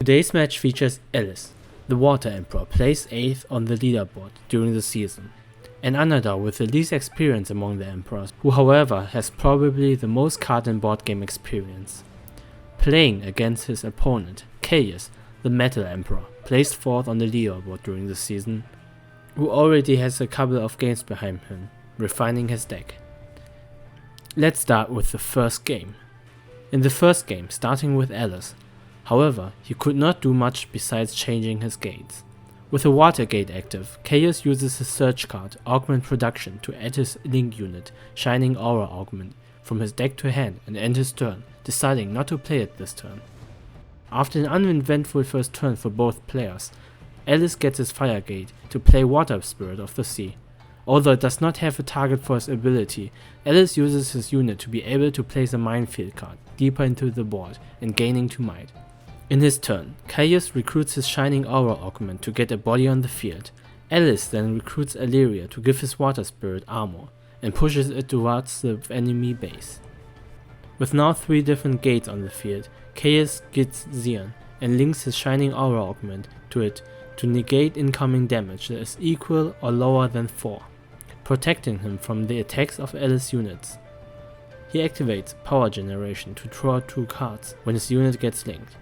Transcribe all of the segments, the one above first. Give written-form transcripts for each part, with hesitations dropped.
Today's match features Caylious, the Water Emperor, placed 8th on the leaderboard during the season, an underdog with the least experience among the Emperors, who however has probably the most card and board game experience. Playing against his opponent, Caylious, the Metal Emperor, placed 4th on the leaderboard during the season, who already has a couple of games behind him, refining his deck. Let's start with the first game. In the first game, starting with Caylious, however, he could not do much besides changing his gates. With the Water Gate active, Caylious uses his search card, Augment Production, to add his link unit, Shining Aura Augment, from his deck to hand and end his turn, deciding not to play it this turn. After an uneventful first turn for both players, Caylious gets his Fire Gate to play Water Spirit of the Sea. Although it does not have a target for his ability, Caylious uses his unit to be able to place a Minefield card deeper into the board and gaining 2 might. In his turn, Caylious recruits his Shining Aura Augment to get a body on the field. Caylious then recruits Illyria to give his Water Spirit armor, and pushes it towards the enemy base. With now 3 different gates on the field, Caylious gets Xeon, and links his Shining Aura Augment to it to negate incoming damage that is equal or lower than 4, protecting him from the attacks of Caylious units. He activates Power Generation to draw 2 cards when his unit gets linked.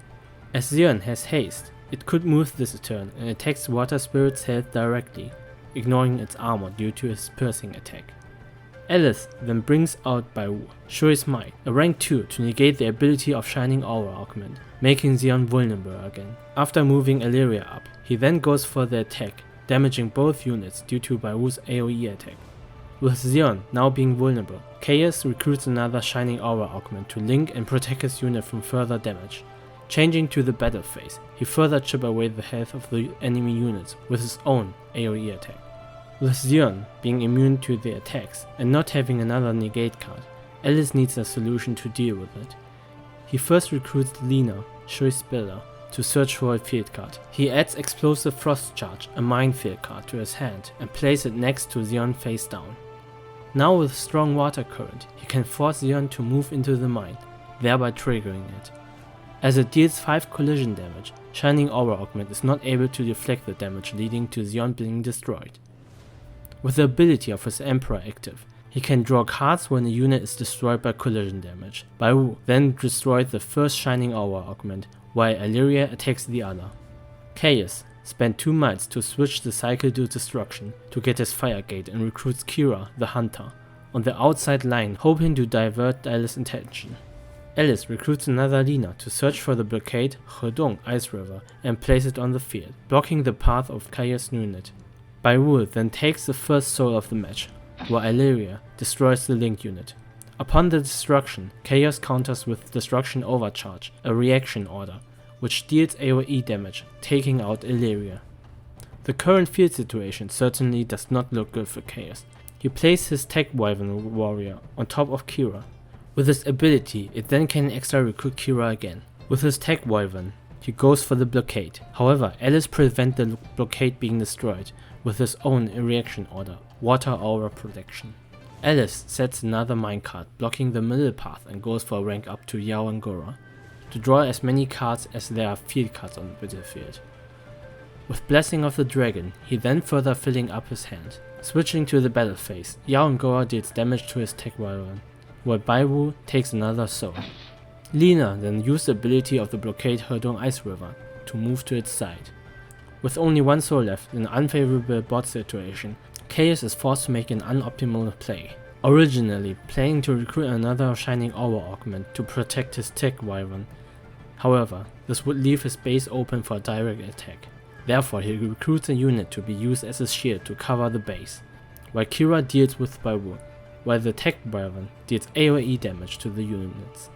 As Xeon has haste, it could move this turn and attacks Water Spirit's health directly, ignoring its armor due to his piercing attack. Caylious then brings out Baiwu, Show His Might, a rank 2 to negate the ability of Shining Aura Augment, making Xeon vulnerable again. After moving Illyria up, he then goes for the attack, damaging both units due to Baiwu's AoE attack. With Xeon now being vulnerable, Caylious recruits another Shining Aura Augment to link and protect his unit from further damage. Changing to the battle phase, he further chip away the health of the enemy units with his own AoE attack. With Xeon being immune to the attacks and not having another negate card, Caylious needs a solution to deal with it. He first recruits Lina, Shui's Spiller, to search for a field card. He adds Explosive Frost Charge, a Minefield card, to his hand and places it next to Xeon face down. Now with strong water current, he can force Xeon to move into the mine, thereby triggering it. As it deals 5 collision damage, Shining Aura Augment is not able to deflect the damage, leading to Xeon being destroyed. With the ability of his Emperor active, he can draw cards when a unit is destroyed by collision damage. Baiwu then destroyed the first Shining Aura Augment, while Illyria attacks the other. Caylious spent 2 mites to switch the cycle to destruction to get his Fire Gate and recruits Kira, the Hunter, on the outside line, hoping to divert Caylious' attention. Caylious recruits another Lina to search for the blockade Hedong Ice River and place it on the field, blocking the path of Caylious' unit. Baiwu then takes the first soul of the match, while Illyria destroys the linked unit. Upon the destruction, Caylious counters with Destruction Overcharge, a reaction order, which deals AoE damage, taking out Illyria. The current field situation certainly does not look good for Caylious. He places his Tech Wyvern warrior on top of Kira. With his ability, it then can extra recruit Kira again. With his Tech Wyvern, he goes for the blockade. However, Caylious prevents the blockade being destroyed with his own reaction order, Water Aura Protection. Caylious sets another minecart, blocking the middle path, and goes for a rank up to Yao and Gora, to draw as many cards as there are field cards on the battlefield. With Blessing of the Dragon, he then further filling up his hand. Switching to the battle phase, Yao and Gora deals damage to his Tech Wyvern, while Baiwu takes another soul. Lina then used the ability of the blockade Hedong Ice River to move to its side. With only 1 soul left in an unfavorable board situation, Caylious is forced to make an unoptimal play. Originally planning to recruit another Shining Aura Augment to protect his Tech Wyvern. However, this would leave his base open for a direct attack. Therefore, he recruits a unit to be used as a shield to cover the base, while Kira deals with Baiwu, while the Tech Wyvern deals AoE damage to the units.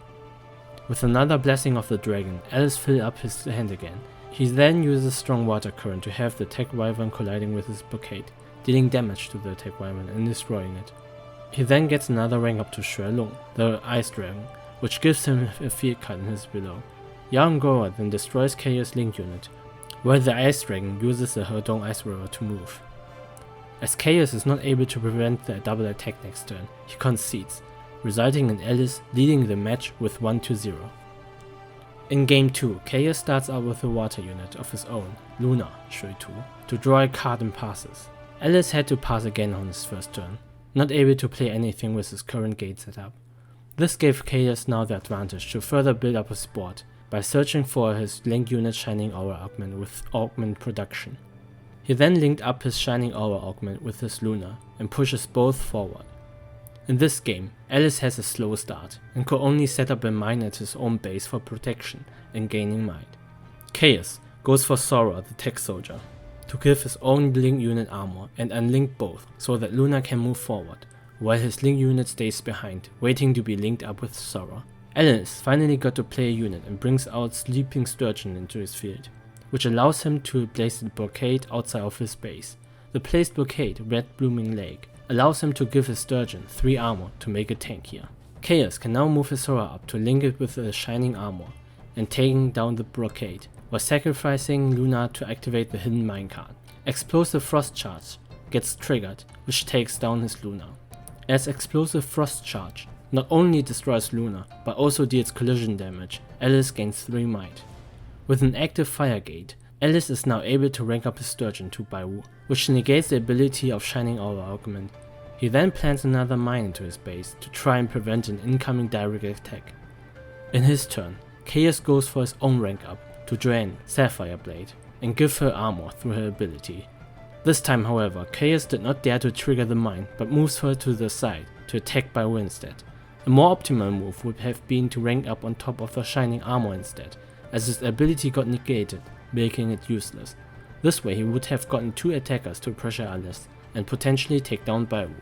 With another Blessing of the Dragon, Caylious fills up his hand again. He then uses Strong Water Current to have the Tech Wyvern colliding with his blockade, dealing damage to the Tech Wyvern and destroying it. He then gets another rank up to Shuelong, the Ice Dragon, which gives him a field card in his below. Yang Gora then destroys Caylious' Link unit, while the Ice Dragon uses the Hedong Ice River to move. As Caylious is not able to prevent the double attack next turn, he concedes, resulting in Caylious leading the match with 1-0. In game 2, Caylious starts out with a water unit of his own, Luna, Shui-2, to draw a card and passes. Caylious had to pass again on his first turn, not able to play anything with his current gate setup. This gave Caylious now the advantage to further build up his board by searching for his Link unit Shining Aura Augment with Augment Production. He then linked up his Shining Aura Augment with his Luna and pushes both forward. In this game, Caylious has a slow start and could only set up a mine at his own base for protection and gaining might. Caylious goes for Sora the Tech Soldier to give his own Link unit armor and unlink both so that Luna can move forward, while his Link unit stays behind, waiting to be linked up with Sora. Caylious finally got to play a unit and brings out Sleeping Sturgeon into his field, which allows him to place the blockade outside of his base. The placed blockade, Red Blooming Lake, allows him to give his Sturgeon 3 armor to make a tank here. Caylious can now move his Sora up to link it with the Shining Armor and taking down the blockade, while sacrificing Luna to activate the hidden minecart. Explosive Frost Charge gets triggered, which takes down his Luna. As Explosive Frost Charge not only destroys Luna, but also deals collision damage, Caylious gains 3 might. With an active Fire Gate, Caylious is now able to rank up his Sturgeon to Baiwu, which negates the ability of Shining Aura Augment. He then plants another mine into his base to try and prevent an incoming direct attack. In his turn, Caylious goes for his own rank up to drain Sapphire Blade and give her armor through her ability. This time, however, Caylious did not dare to trigger the mine but moves her to the side to attack Baiwu instead. A more optimal move would have been to rank up on top of the Shining Armor instead, as his ability got negated, making it useless. This way he would have gotten 2 attackers to pressure Caylious and potentially take down Baiwu.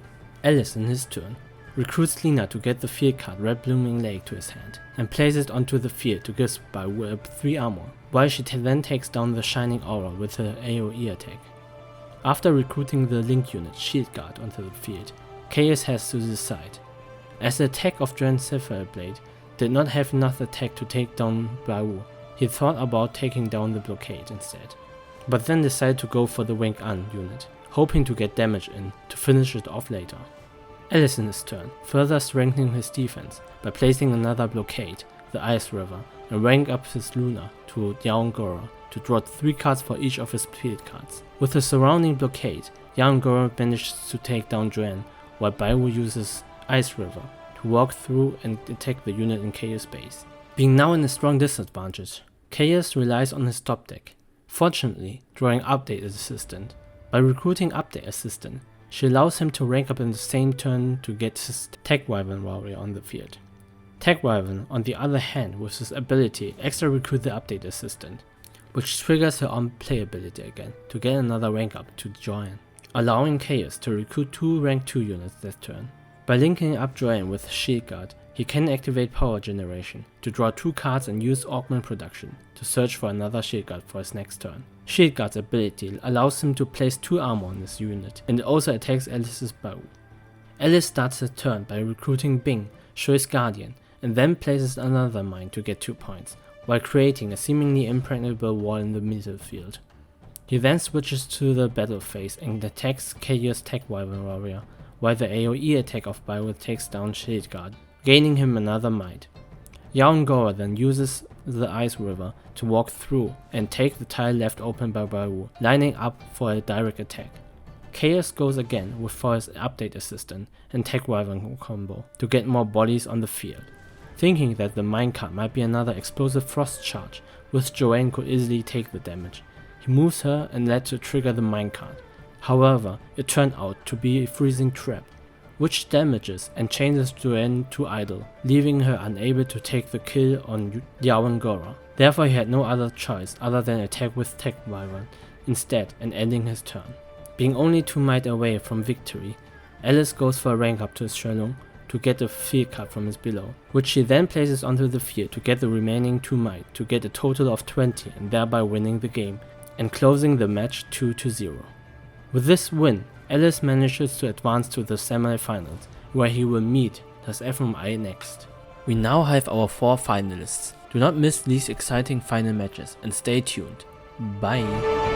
Caylious in his turn recruits Lina to get the field card Red Blooming Lake to his hand and places it onto the field to give Baiwu 3 armor, while she then takes down the Shining Aura with her AoE attack. After recruiting the Link unit Shield Guard onto the field, Caylious has to decide. As the attack of Drain Sapphire Blade did not have enough attack to take down Baiwu, he thought about taking down the blockade instead, but then decided to go for the Wing An unit, hoping to get damage in to finish it off later. Caylious in his turn further strengthening his defense by placing another blockade, the Ice River, and rank up his Luna to Yaongora to draw 3 cards for each of his field cards. With the surrounding blockade, Yaongora manages to take down Drain, while Baiwu uses Ice River to walk through and attack the unit in Caylious' base. Being now in a strong disadvantage, Caylious relies on his top deck, fortunately drawing Update Assistant. By recruiting Update Assistant, she allows him to rank up in the same turn to get his Tech Wyvern warrior on the field. Tech Wyvern, on the other hand, with his ability, extra recruit the Update Assistant, which triggers her on play ability again to get another rank up to join, allowing Caylious to recruit 2 rank 2 units that turn. By linking up Joanne with Shield Guard, he can activate Power Generation to draw 2 cards and use Augment Production to search for another Shield Guard for his next turn. Shield Guard's ability allows him to place 2 armor on his unit, and it also attacks Caylious' Baiwu. Caylious starts his turn by recruiting Bing, Shui's Guardian, and then places another mine to get 2 points, while creating a seemingly impregnable wall in the middle field. He then switches to the battle phase and attacks Caylious' Tech Wyvern warrior, while the AoE attack of Baiwu takes down Shield Guard, gaining him another might. Yaongora then uses the Ice River to walk through and take the tile left open by Baiwu, lining up for a direct attack. Caylious goes again with for his Update Assistant and Tech Wyvern combo to get more bodies on the field. Thinking that the minecart might be another Explosive Frost Charge, which Joanne could easily take the damage, he moves her and led to trigger the minecart. However, it turned out to be a freezing trap, which damages and changes Joanne to idle, leaving her unable to take the kill on Yaongora. Therefore he had no other choice other than attack with Tech Wyvern instead and ending his turn. Being only 2 might away from victory, Caylious goes for a rank up to his Shenlong to get a field card from his below, which he then places onto the field to get the remaining 2 might to get a total of 20 and thereby winning the game and closing the match 2-0. With this win, Caylious manages to advance to the semi-finals, where he will meet Das FMI next. We now have our 4 finalists. Do not miss these exciting final matches and stay tuned. Bye!